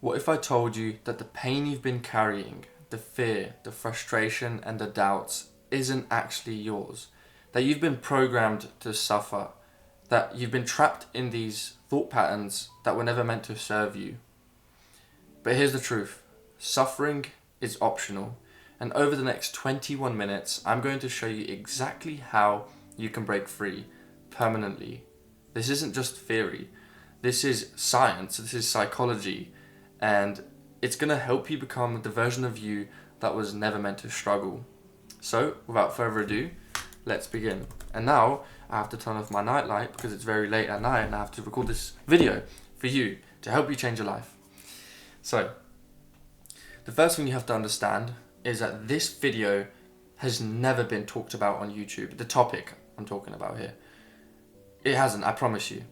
What if I told you that the pain you've been carrying, the fear, the frustration, and the doubts isn't actually yours? That you've been programmed to suffer, that you've been trapped in these thought patterns that were never meant to serve you. But here's the truth. Suffering is optional. And over the next 21 minutes, I'm going to show you exactly how you can break free permanently. This isn't just theory. This is science. This is psychology. And it's going to help you become the version of you that was never meant to struggle. So, without further ado, let's begin. And now, I have to turn off my nightlight because it's very late at night and I have to record this video for you to help you change your life. So, the first thing you have to understand is that this video has never been talked about on YouTube. The topic I'm talking about here. It hasn't, I promise you.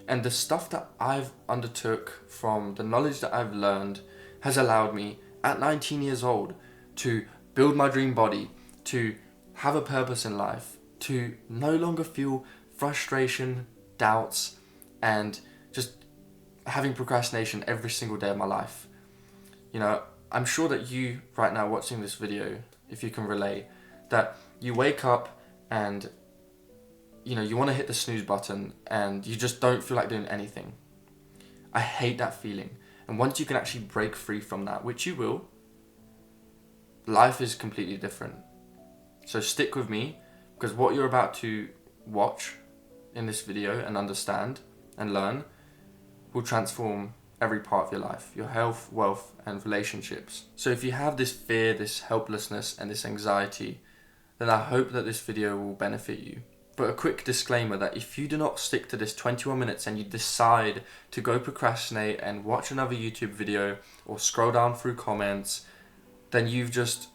And the stuff that I've undertook from the knowledge that I've learned has allowed me, at 19 years old, to build my dream body, to have a purpose in life, to no longer feel frustration, doubts, and just having procrastination every single day of my life. You know, I'm sure that you, right now watching this video, if you can relate, that you wake up and you want to hit the snooze button and you just don't feel like doing anything. I hate that feeling. And once you can actually break free from that, which you will, life is completely different. So stick with me, because what you're about to watch in this video and understand and learn will transform every part of your life, your health, wealth, and relationships. So if you have this fear, this helplessness, and this anxiety, then I hope that this video will benefit you. But a quick disclaimer that if you do not stick to this 21 minutes and you decide to go procrastinate and watch another YouTube video or scroll down through comments, then you've just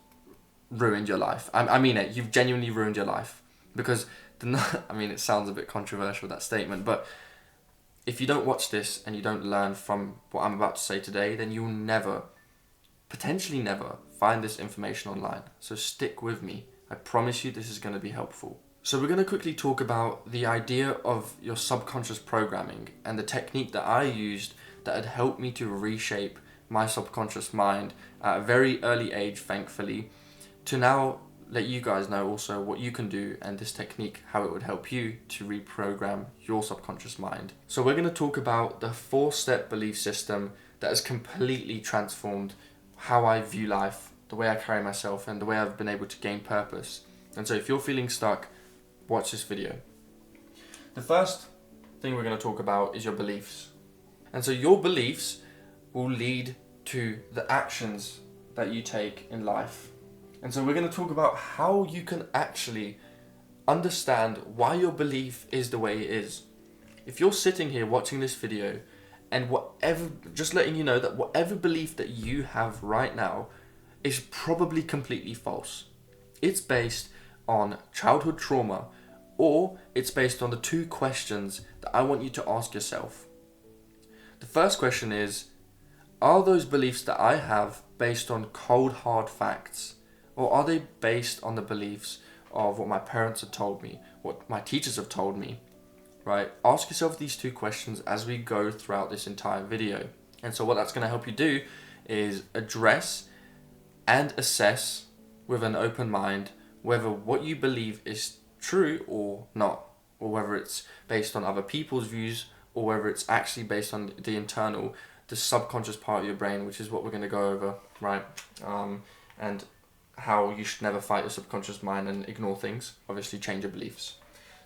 ruined your life. I mean it, you've genuinely ruined your life. Because, it sounds a bit controversial, that statement, but if you don't watch this and you don't learn from what I'm about to say today, then you'll never, potentially never, find this information online. So stick with me. I promise you this is going to be helpful. So we're going to quickly talk about the idea of your subconscious programming and the technique that I used that had helped me to reshape my subconscious mind at a very early age, thankfully, to now let you guys know also what you can do and this technique, how it would help you to reprogram your subconscious mind. So we're going to talk about the 4-step belief system that has completely transformed how I view life, the way I carry myself, and the way I've been able to gain purpose. And so if you're feeling stuck, watch this video. The first thing we're going to talk about is your beliefs. And so your beliefs will lead to the actions that you take in life. And so we're going to talk about how you can actually understand why your belief is the way it is. If you're sitting here watching this video and just letting you know that whatever belief that you have right now is probably completely false. It's based on childhood trauma, or it's based on the 2 questions that I want you to ask yourself. The first question is, are those beliefs that I have based on cold, hard facts? Or are they based on the beliefs of what my parents have told me, what my teachers have told me, right? Ask yourself these 2 questions as we go throughout this entire video. And so what that's going to help you do is address and assess with an open mind whether what you believe is true or not, or whether it's based on other people's views, or whether it's actually based on the subconscious part of your brain, which is what we're going to go over, right? And how you should never fight your subconscious mind and ignore things. Obviously, change your beliefs.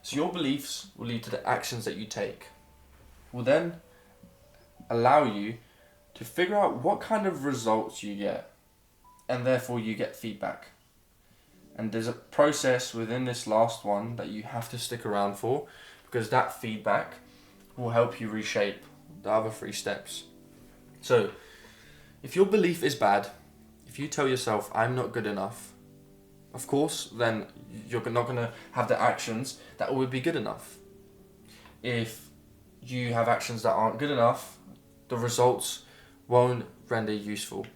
So your beliefs will lead to the actions that you take. Will then allow you to figure out what kind of results you get, and therefore you get feedback. And there's a process within this last one that you have to stick around for, because that feedback will help you reshape the other 3 steps. So, if your belief is bad, if you tell yourself, I'm not good enough, of course, then you're not going to have the actions that would be good enough. If you have actions that aren't good enough, the results won't render useful.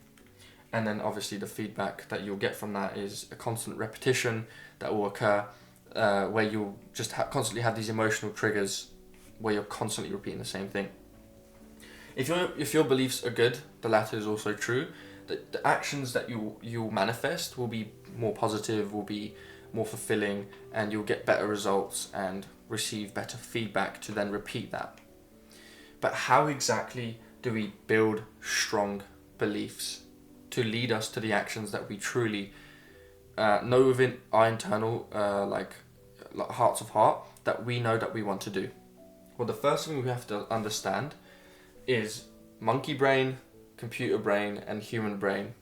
And then obviously the feedback that you'll get from that is a constant repetition that will occur where you'll just constantly have these emotional triggers where you're constantly repeating the same thing. If your beliefs are good, the latter is also true. The actions that you'll manifest will be more positive, will be more fulfilling, and you'll get better results and receive better feedback to then repeat that. But how exactly do we build strong beliefs to lead us to the actions that we truly know within our internal like hearts of heart that we know that we want to do? Well, the first thing we have to understand is monkey brain, computer brain, and human brain.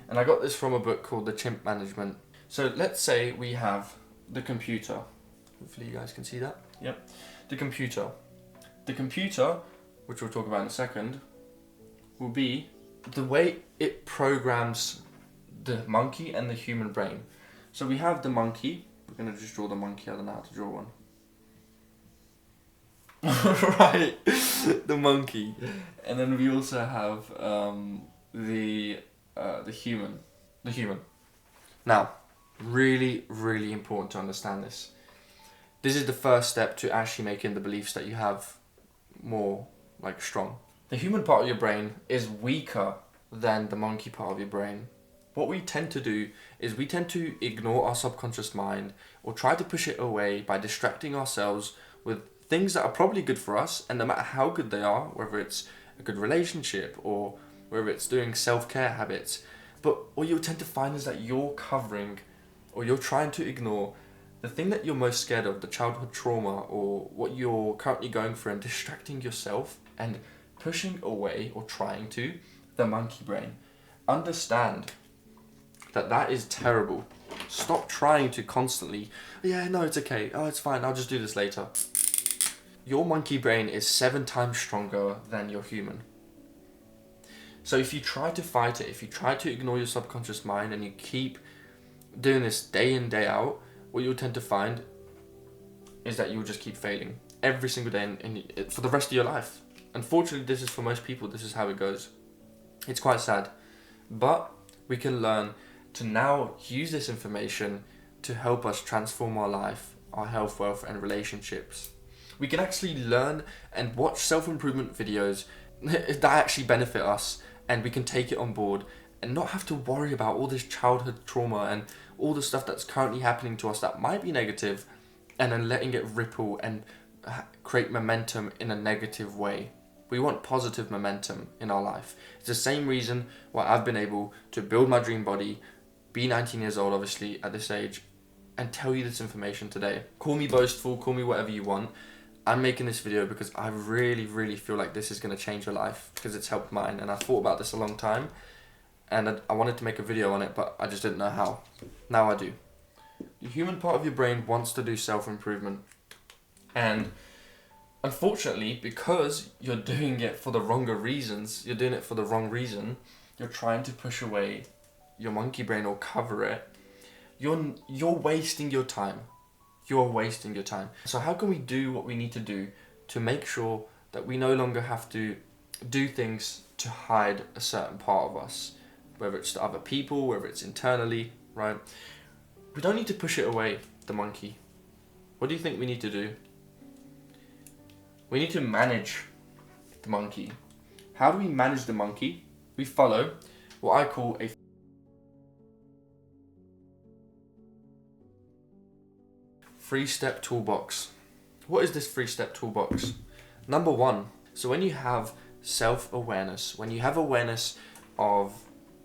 And I got this from a book called The Chimp Management. So let's say we have the computer. Hopefully you guys can see that. Yep. The computer. The computer, which we'll talk about in a second, will be the way it programs the monkey and the human brain. So we have the monkey. We're going to just draw the monkey. I don't know how to draw one. Right, the monkey. And then we also have the human. The human. Now, really, really important to understand this. This is the first step to actually making the beliefs that you have more like strong. The human part of your brain is weaker than the monkey part of your brain. What we tend to do is we tend to ignore our subconscious mind or try to push it away by distracting ourselves with things that are probably good for us, and no matter how good they are, whether it's a good relationship or whether it's doing self-care habits, but what you'll tend to find is that you're covering or you're trying to ignore the thing that you're most scared of, the childhood trauma or what you're currently going through, and distracting yourself and pushing away or trying to the monkey brain. Understand that that is terrible. Stop trying to constantly, yeah, no, it's okay, oh, it's fine, I'll just do this later. Your monkey brain is 7 times stronger than your human. So if you try to fight it, if you try to ignore your subconscious mind and you keep doing this day in, day out, what you'll tend to find is that you'll just keep failing every single day and for the rest of your life. Unfortunately, this is for most people, this is how it goes. It's quite sad. But we can learn to now use this information to help us transform our life, our health, wealth, and relationships. We can actually learn and watch self-improvement videos that actually benefit us, and we can take it on board and not have to worry about all this childhood trauma and all the stuff that's currently happening to us that might be negative, and then letting it ripple and create momentum in a negative way. We want positive momentum in our life. It's the same reason why I've been able to build my dream body, be 19 years old obviously at this age, and tell you this information today. Call me boastful, call me whatever you want. I'm making this video because I really, really feel like this is going to change your life, because it's helped mine, and I thought about this a long time, and I wanted to make a video on it, but I just didn't know how. Now I do. The human part of your brain wants to do self-improvement, and unfortunately, because you're doing it for the wrong reasons, you're trying to push away your monkey brain or cover it, you're wasting your time. You're wasting your time. So how can we do what we need to do to make sure that we no longer have to do things to hide a certain part of us, whether it's to other people, whether it's internally, right? We don't need to push it away, the monkey. What do you think we need to do? We need to manage the monkey. How do we manage the monkey? We follow what I call a 3-step toolbox. What is this 3-step toolbox? Number 1, so when you have self-awareness, when you have awareness of,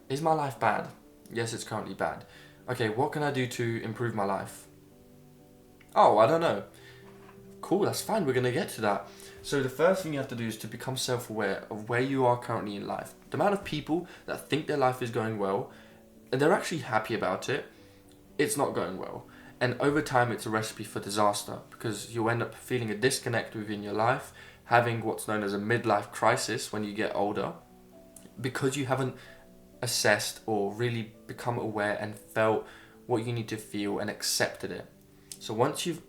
is my life bad? Yes, it's currently bad. Okay, what can I do to improve my life? Oh, I don't know. Cool, that's fine, we're gonna get to that. So the first thing you have to do is to become self-aware of where you are currently in life. The amount of people that think their life is going well, and they're actually happy about it, it's not going well. And over time, it's a recipe for disaster, because you'll end up feeling a disconnect within your life, having what's known as a midlife crisis when you get older, because you haven't assessed or really become aware and felt what you need to feel and accepted it. So once you've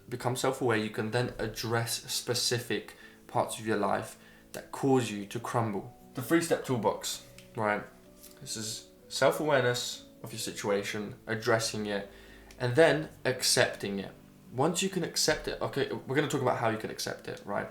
become self-aware, you can then address specific parts of your life that cause you to crumble. The 3-step toolbox, right? This is self-awareness of your situation, addressing it, and then accepting it. Once you can accept it, okay, we're going to talk about how you can accept it, right?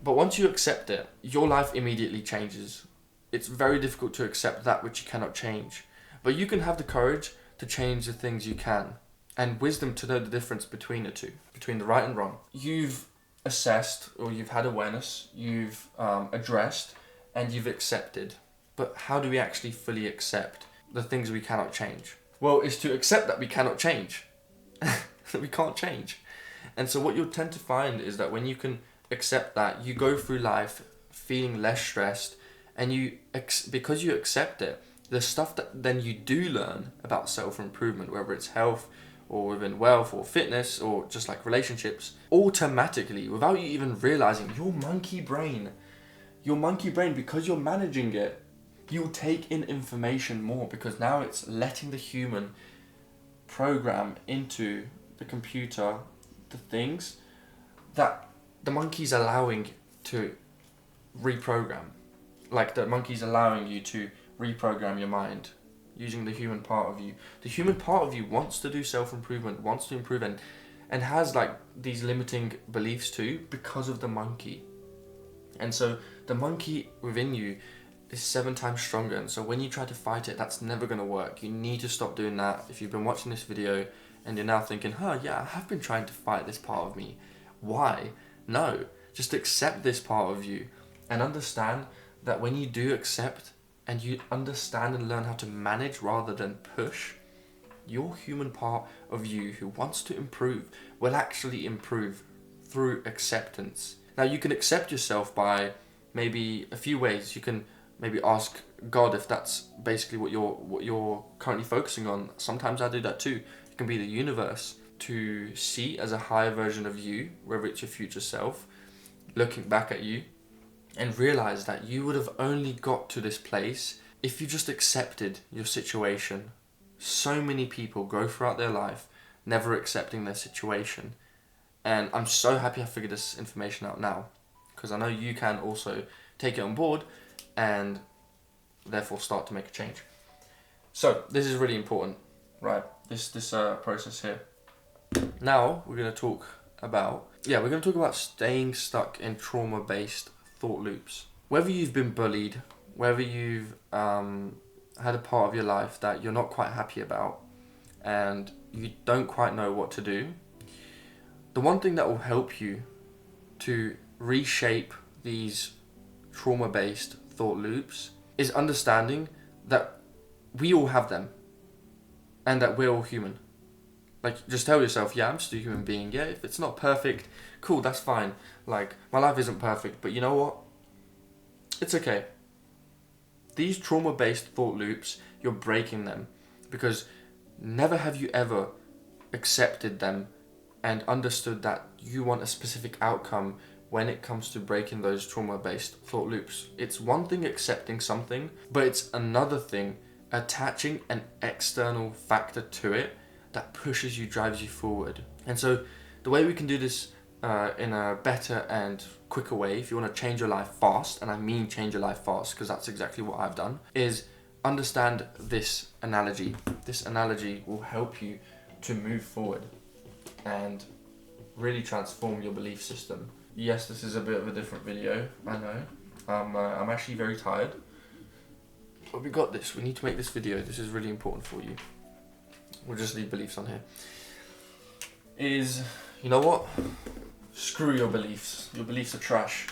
But once you accept it, your life immediately changes. It's very difficult to accept that which you cannot change. But you can have the courage to change the things you can, and wisdom to know the difference between the two, between the right and wrong. You've assessed, or you've had awareness, you've addressed, and you've accepted. But how do we actually fully accept the things we cannot change? Well, it's to accept that we cannot change. That we can't change. And so what you'll tend to find is that when you can accept that, you go through life feeling less stressed, and because you accept it, the stuff that then you do learn about self-improvement, whether it's health or within wealth or fitness or just like relationships, automatically, without you even realizing, your monkey brain, because you're managing it, you'll take in information more, because now it's letting the human program into the computer the things that the monkey's allowing to reprogram. Like the monkey's allowing you to reprogram your mind using the human part of you. The human part of you wants to do self-improvement, wants to improve, and has like these limiting beliefs too, because of the monkey. And so the monkey within you is 7 times stronger, and so when you try to fight it, that's never going to work. You need to stop doing that. If you've been watching this video and you're now thinking, yeah, I have been trying to fight this part of me. Why? No, just accept this part of you and understand that when you do accept and you understand and learn how to manage rather than push, your human part of you who wants to improve will actually improve through acceptance. Now, you can accept yourself by maybe a few ways. You can maybe ask God if that's basically what you're currently focusing on. Sometimes I do that too. It can be the universe, to see as a higher version of you, whether it's your future self, looking back at you and realize that you would have only got to this place if you just accepted your situation. So many people go throughout their life never accepting their situation. And I'm so happy I figured this information out now, because I know you can also take it on board and therefore start to make a change. So this is really important, right? This process here. Now we're going to talk about staying stuck in trauma-based thought loops. Whether you've been bullied, whether you've had a part of your life that you're not quite happy about and you don't quite know what to do, the one thing that will help you to reshape these trauma-based thought loops is understanding that we all have them and that we're all human. Like, just tell yourself, I'm just a human being. Yeah, if it's not perfect, cool, that's fine. Like, my life isn't perfect, but you know what? It's okay. These trauma-based thought loops, you're breaking them, because never have you ever accepted them and understood that you want a specific outcome when it comes to breaking those trauma-based thought loops. It's one thing accepting something, but it's another thing attaching an external factor to it that pushes you, drives you forward. And so the way we can do this in a better and quicker way, if you want to change your life fast, and I mean change your life fast because that's exactly what I've done, is understand this analogy. This analogy will help you to move forward and really transform your belief system. Yes, this is a bit of a different video, I know. I'm actually very tired. But we got this. We need to make this video. This is really important for you. We'll just leave beliefs on here. You know what? Screw your beliefs. Your beliefs are trash.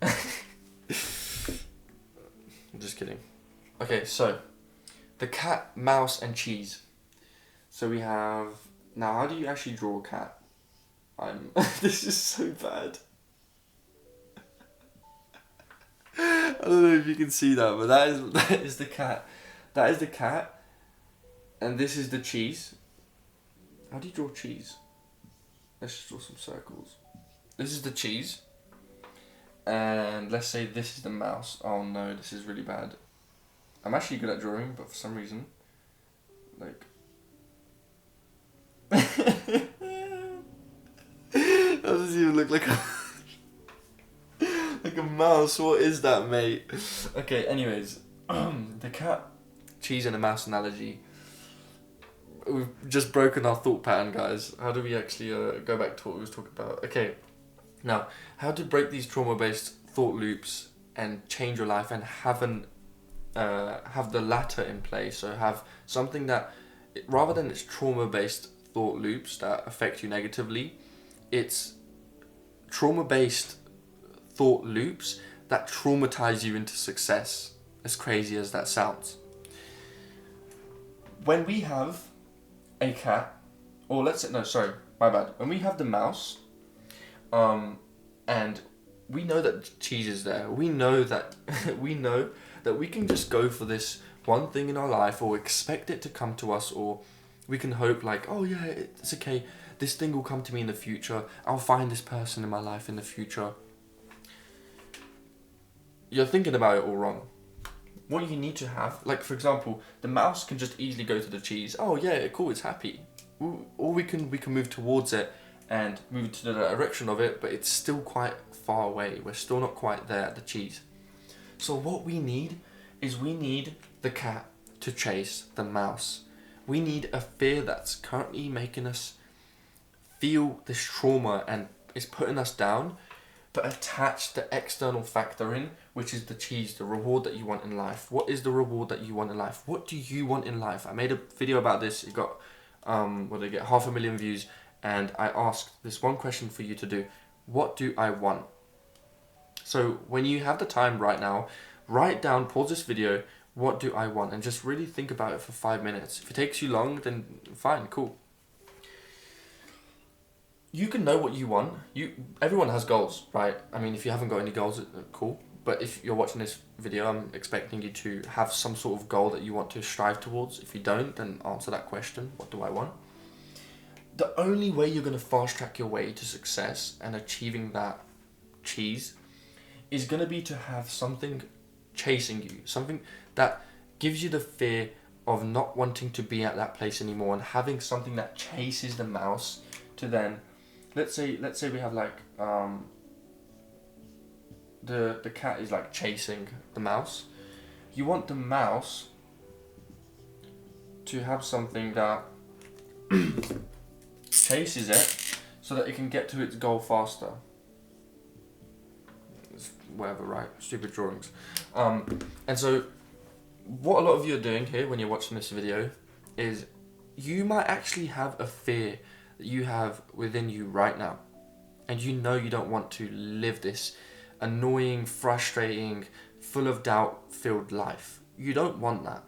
I'm just kidding. Okay, so the cat, mouse, and cheese. So we have. Now, how do you actually draw a cat? This is so bad. I don't know if you can see that, but that is the cat. That is the cat. And this is the cheese. How do you draw cheese? Let's just draw some circles. This is the cheese. And let's say this is the mouse. Oh no, this is really bad. I'm actually good at drawing, but for some reason, like... That doesn't even look like a... like a mouse. What is that, mate? Okay, anyways. The cat, cheese, and a mouse analogy. We've just broken our thought pattern, guys. How do we actually go back to what we was talking about? Okay, Now, how to break these trauma-based thought loops and change your life and have the latter in place. So have something that, rather than it's trauma-based thought loops that affect you negatively, it's trauma-based thought loops that traumatize you into success, as crazy as that sounds. When we have a cat, or let's say, no, sorry, my bad. When we have the mouse, and we know that cheese is there, we know that we can just go for this one thing in our life, or expect it to come to us, or we can hope like, oh yeah, it's okay, this thing will come to me in the future, I'll find this person in my life in the future. You're thinking about it all wrong. What you need to have, like for example, the mouse can just easily go to the cheese. Oh yeah, cool, it's happy. Or we can move towards it and move to the direction of it, but it's still quite far away. We're still not quite there at the cheese. So what we need is the cat to chase the mouse. We need a fear that's currently making us feel this trauma and is putting us down, but attach the external factor in, which is the cheese, the reward that you want in life. What is the reward that you want in life? What do you want in life? I made a video about this. It got, 500,000 views, and I asked this one question for you to do. What do I want? So when you have the time right now, write down, pause this video, what do I want? And just really think about it for 5 minutes. If it takes you long, then fine, cool. You can know what you want. Everyone has goals, right? I mean, if you haven't got any goals, cool. But if you're watching this video, I'm expecting you to have some sort of goal that you want to strive towards. If you don't, then answer that question. What do I want? The only way you're going to fast track your way to success and achieving that cheese is going to be to have something chasing you. Something that gives you the fear of not wanting to be at that place anymore, and having something that chases the mouse to then, let's say we have like, the cat is like chasing the mouse. You want the mouse to have something that chases it so that it can get to its goal faster. It's whatever, right? Stupid drawings. And so what a lot of you are doing here when you're watching this video is you might actually have a fear that you have within you right now, and you know you don't want to live this annoying, frustrating, full of doubt-filled life. You don't want that.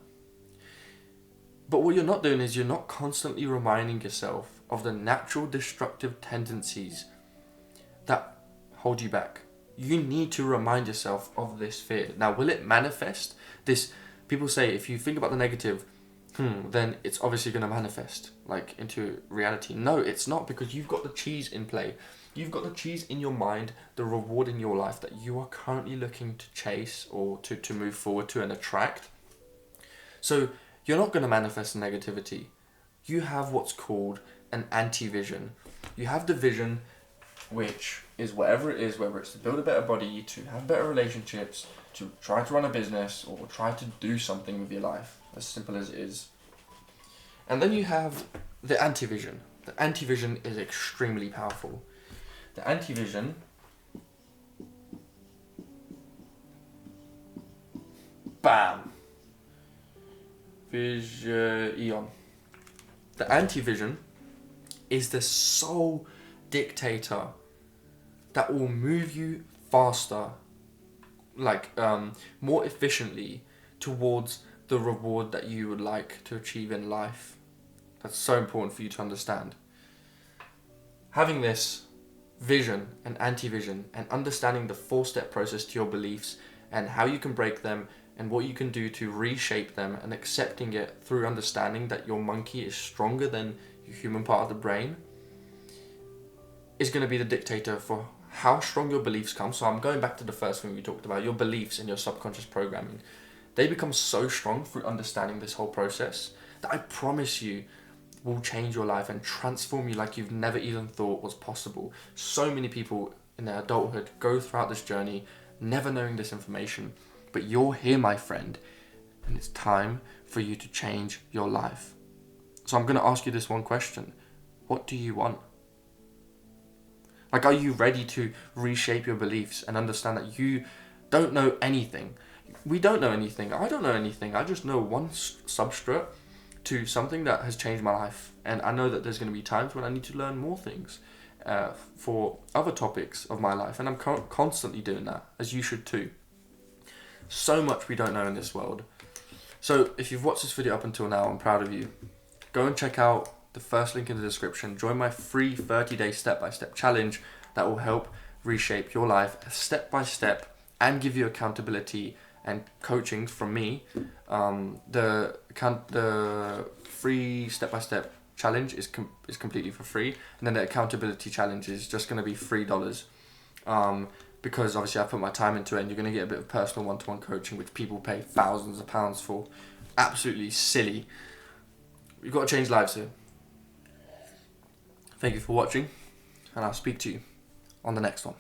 But what you're not doing is you're not constantly reminding yourself of the natural destructive tendencies that hold you back. You need to remind yourself of this fear. Now, will it manifest? People say if you think about the negative, then it's obviously going to manifest like into reality. No, it's not, because you've got the cheese in play. You've got the cheese in your mind, the reward in your life that you are currently looking to chase or to move forward to and attract. So you're not going to manifest negativity. You have what's called an anti-vision. You have the vision, which is whatever it is, whether it's to build a better body, to have better relationships, to try to run a business, or try to do something with your life, as simple as it is. And then you have the anti-vision. The anti-vision is extremely powerful. The anti-vision bam! Vision. The anti-vision is the sole dictator that will move you faster, more efficiently towards the reward that you would like to achieve in life. That's so important for you to understand. Having this vision and anti-vision and understanding the 4-step process to your beliefs and how you can break them and what you can do to reshape them, and accepting it through understanding that your monkey is stronger than your human part of the brain, is going to be the dictator for how strong your beliefs come. So I'm going back to the first thing we talked about, your beliefs and your subconscious programming. They become so strong through understanding this whole process that I promise you will change your life and transform you like you've never even thought was possible. So many people in their adulthood go throughout this journey never knowing this information, but you're here, my friend, and it's time for you to change your life. So I'm going to ask you this one question. What do you want? Like, are you ready to reshape your beliefs and understand that you don't know anything? We don't know anything. I don't know anything. I just know one substrate to something that has changed my life. And I know that there's going to be times when I need to learn more things for other topics of my life. And I'm constantly doing that, as you should too. So much we don't know in this world. So if you've watched this video up until now, I'm proud of you. Go and check out the first link in the description. Join my free 30-day step-by-step challenge that will help reshape your life step by step and give you accountability and coaching from me. The free step-by-step challenge is completely for free, and then the accountability challenge is just going to be $3. Because obviously I put my time into it, and you're going to get a bit of personal one-to-one coaching, which people pay thousands of pounds for. Absolutely silly. We've got to change lives here. Thank you for watching, and I'll speak to you on the next one.